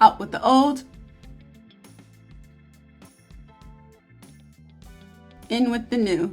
Out with the old, in with the new.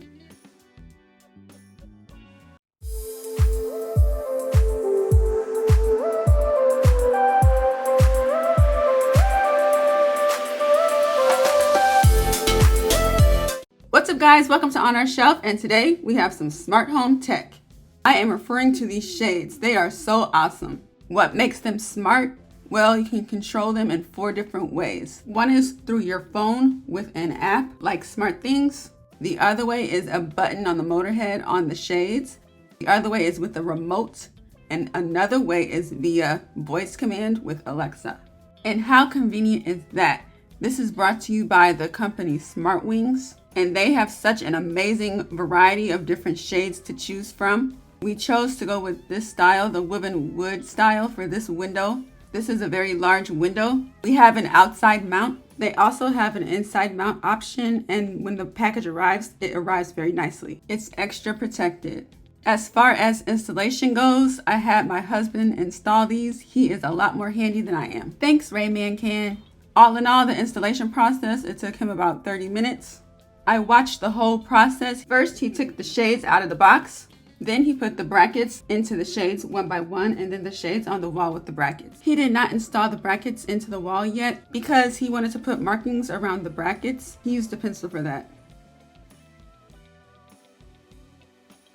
What's up guys, welcome to Onourshelf, and today we have some smart home tech. I am referring to these shades. They are so awesome. What makes them smart? Well, you can control them in 4 different ways. One is through your phone with an app like Smartwings. The other way is a button on the motor head on the shades. The other way is with a remote. And another way is via voice command with Alexa. And how convenient is that? This is brought to you by the company Smartwings, and they have such an amazing variety of different shades to choose from. We chose to go with this style, the woven wood style, for this window. This is a very large window. We have an outside mount. They also have an inside mount option, and when the package arrives, it arrives very nicely. It's extra protected. As far as installation goes, I had my husband install these. He is a lot more handy than I am. Thanks, Rayman Can. All in all, the installation process, it took him about 30 minutes. I watched the whole process. First, he took the shades out of the box. Then he put the brackets into the shades one by one, and then the shades on the wall with the brackets. He did not install the brackets into the wall yet because he wanted to put markings around the brackets. He used a pencil for that.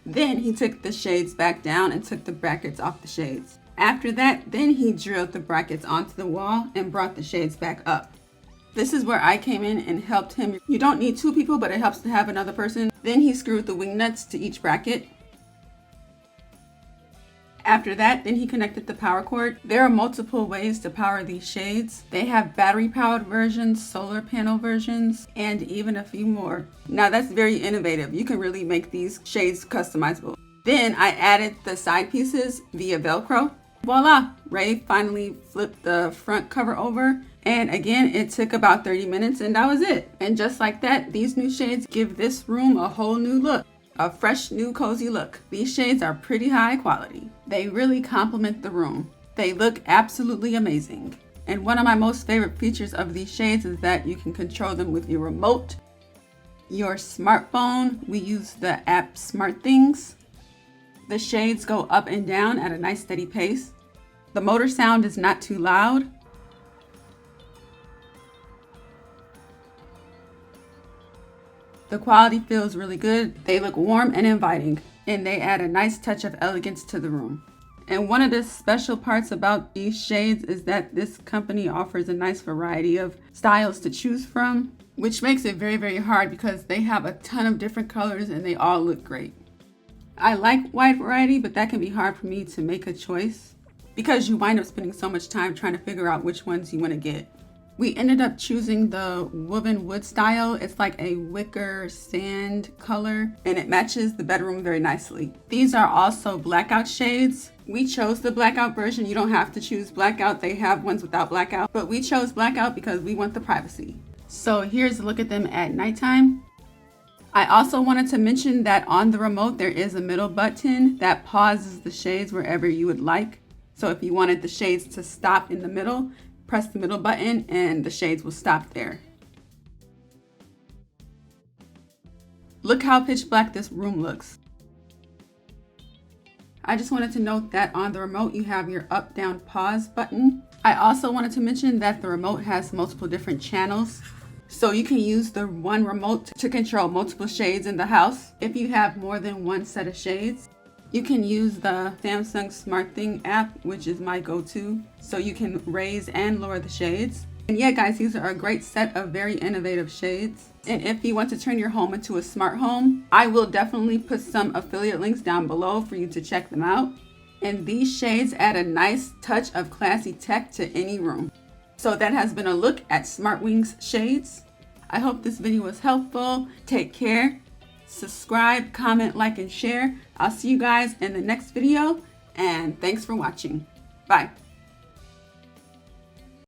Then he took the shades back down and took the brackets off the shades. After that, then he drilled the brackets onto the wall and brought the shades back up. This is where I came in and helped him. You don't need 2 people, but it helps to have another person. Then he screwed the wing nuts to each bracket. After that, then he connected the power cord. There are multiple ways to power these shades. They have battery powered versions, solar panel versions, and even a few more. Now that's very innovative. You can really make these shades customizable. Then I added the side pieces via Velcro. Voila! Ray finally flipped the front cover over. And again, it took about 30 minutes and that was it. And just like that, these new shades give this room a whole new look. A fresh, new, cozy look. These shades are pretty high quality. They really complement the room. They look absolutely amazing. And one of my most favorite features of these shades is that you can control them with your remote, your smartphone. We use the app Smartthings. The shades go up and down at a nice steady pace. The motor sound is not too loud. The quality feels really good. They look warm and inviting, and they add a nice touch of elegance to the room. And one of the special parts about these shades is that this company offers a nice variety of styles to choose from, which makes it very, very hard because they have a ton of different colors and they all look great. I like wide variety, but that can be hard for me to make a choice because you wind up spending so much time trying to figure out which ones you want to get. We ended up choosing the woven wood style. It's like a wicker sand color and it matches the bedroom very nicely. These are also blackout shades. We chose the blackout version. You don't have to choose blackout. They have ones without blackout, but we chose blackout because we want the privacy. So here's a look at them at nighttime. I also wanted to mention that on the remote, there is a middle button that pauses the shades wherever you would like. So if you wanted the shades to stop in the middle, press the middle button and the shades will stop there. Look how pitch black this room looks. I just wanted to note that on the remote you have your up, down, pause button. I also wanted to mention that the remote has multiple different channels. So you can use the one remote to control multiple shades in the house. If you have more than one set of shades, you can use the Samsung SmartThing app, which is my go-to. So you can raise and lower the shades. And yeah, guys, these are a great set of very innovative shades. And if you want to turn your home into a smart home, I will definitely put some affiliate links down below for you to check them out. And these shades add a nice touch of classy tech to any room. So that has been a look at Smartwings Shades. I hope this video was helpful. Take care. Subscribe, comment, like, and share. I'll see you guys in the next video, and thanks for watching. Bye.